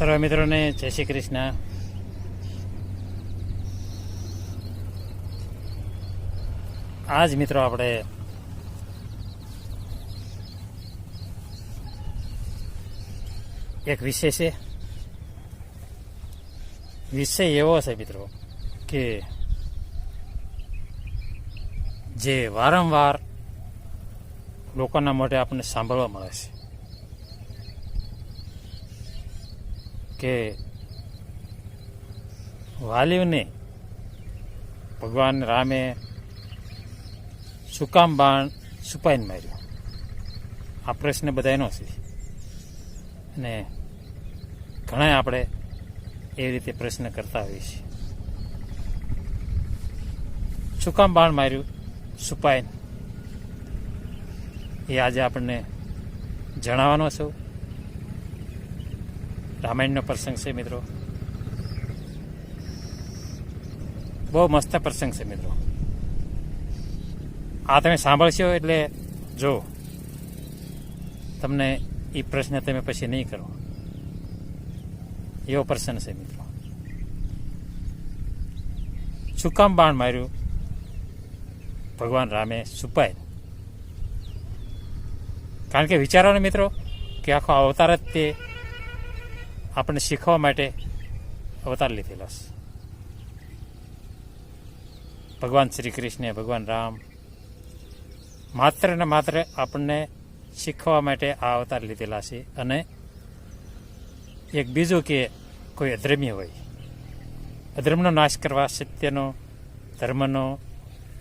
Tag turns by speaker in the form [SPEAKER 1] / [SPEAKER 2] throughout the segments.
[SPEAKER 1] સર્વ મિત્રોને જય શ્રી કૃષ્ણ. આજ મિત્રો આપણે એક વિષય છે. વિષય એવો છે મિત્રો કે જે વારંવાર લોકોના મોઢે આપણને સાંભળવા મળે છે કે વાલીઓને ભગવાન રામે શું કામ બાણ છુપાઈને માર્યું. આ પ્રશ્ન બધાનો છે અને ઘણા આપણે એવી રીતે પ્રશ્ન કરતા હોઈએ છીએ. શું કામ બાણ માર્યું છુપાઈને, એ આજે આપણને જણાવવાનો છું. રામાયણનો પ્રસંગ છે મિત્રો, બહુ મસ્ત પ્રસંગ છે મિત્રો. આ તમે સાંભળશો એટલે જો તમને એ પ્રશ્ન તમે પછી નહીં કરો એવો પ્રસંગ છે મિત્રો. શું કામ બાણ માર્યું ભગવાન રામે છુપાય? કારણ કે વિચારવાનો મિત્રો કે આખો અવતાર જ તે આપણને શીખવા માટે અવતાર લીધેલો છે. ભગવાન શ્રી કૃષ્ણ, ભગવાન રામ માત્ર ને માત્ર આપણને શીખવા માટે આ અવતાર લીધેલા છે. અને એક બીજું કે કોઈ અધર્મી હોય, અધર્મનો નાશ કરવા, સત્યનો,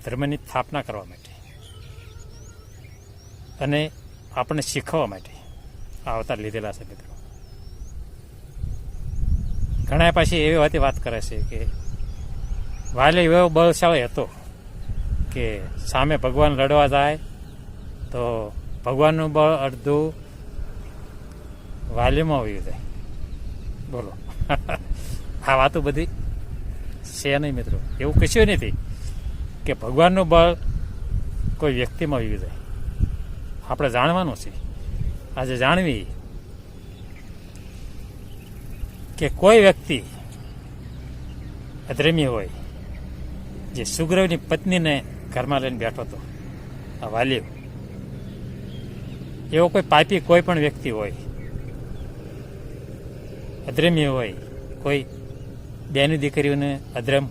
[SPEAKER 1] ધર્મની સ્થાપના કરવા માટે અને આપણને શીખવવા માટે આ અવતાર લીધેલા છે મિત્રો. ઘણા પાછી એવી વાત કરે છે કે વાલી એવો બળશાળી હતો કે સામે ભગવાન લડવા જાય તો ભગવાનનું બળ અડધું વાલીમાં વયું જાય. બોલો આ વાતો બધી છે નહીં મિત્રો. એવું કશું નથી કે ભગવાનનું બળ કોઈ વ્યક્તિમાં વયું જાય. આપણે જાણવાનું છે, આજે જાણવી કે કોઈ વ્યક્તિ અધર્મી હોય, જે સુગ્રીવની પત્નીને ઘરમાં લઈને બેઠો હતો, આ વાલીઓ, એવો કોઈ પાપી કોઈ પણ વ્યક્તિ હોય, અધર્મી હોય, કોઈ બેની દીકરીઓને અધર્મ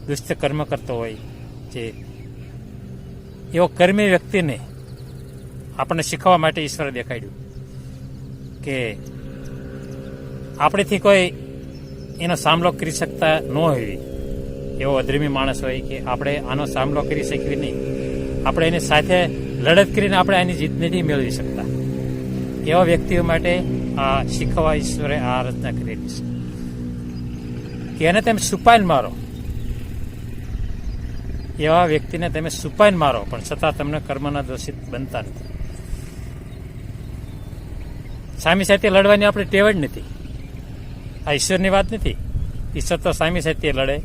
[SPEAKER 1] દુષ્ટ કર્મ કરતો હોય, જે એવો કર્મી વ્યક્તિને આપણને શીખવવા માટે ઈશ્વરે દેખાડ્યું કે આપણેથી કોઈ એનો સામનો કરી શકતા ન હોય એવો અધર્મી માણસ હોય કે આપણે આનો સામનો કરી શકીએ નહીં, આપણે એની સાથે લડત કરીને આપણે આની જીત નથી મેળવી શકતા, એવા વ્યક્તિઓ માટે આ શીખવા ઈશ્વરે આ રચના કરેલી છે કે એને તમે છુપાઈને મારો. એવા વ્યક્તિને તમે છુપાઈને મારો પણ છતાં તમને કર્મના દોષિત બનતા નથી. સામી સાથે લડવાની આપણે ટેવ જ નથી. આ ઈશ્વરની વાત નથી. ઈશ્વર તો સામી સાથે લડે,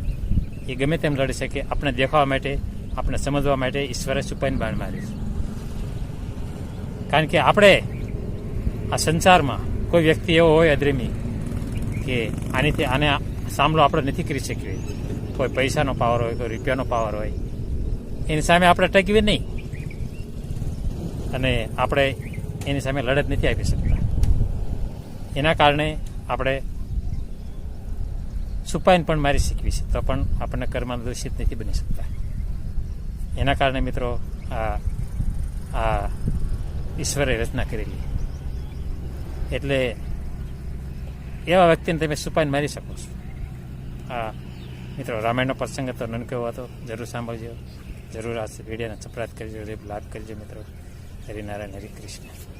[SPEAKER 1] એ ગમે તેમ લડી શકે. આપણે દેખાવા માટે, આપણે સમજવા માટે ઈશ્વરે છુપાઈને બાણ મારી છે. કારણ કે આપણે આ સંસારમાં કોઈ વ્યક્તિ એવો હોય અધર્મી કે આને સામનો આપણે નથી કરી શકીએ. કોઈ પૈસાનો પાવર હોય, કોઈ રૂપિયાનો પાવર હોય, એની સામે આપણે ટકવી નહીં અને આપણે એની સામે લડત નથી આપી શકતા. એના કારણે આપણે છુપાઈને પણ મારી શીખવી છે તો પણ આપણને કર્મમાં દોષિત નથી બની શકતા. એના કારણે મિત્રો આ ઈશ્વરે રચના કરેલી. એટલે એવા વ્યક્તિને તમે છુપાઈને મારી શકો છો. આ મિત્રો રામાયણનો પ્રસંગ હતો, નનકો હતો. જરૂર સાંભળજો, જરૂર આ વિડીયોને સબસ્ક્રાઇબ કરજો, લાભ કરજો મિત્રો. હરિનારાયણ, હરિ કૃષ્ણ.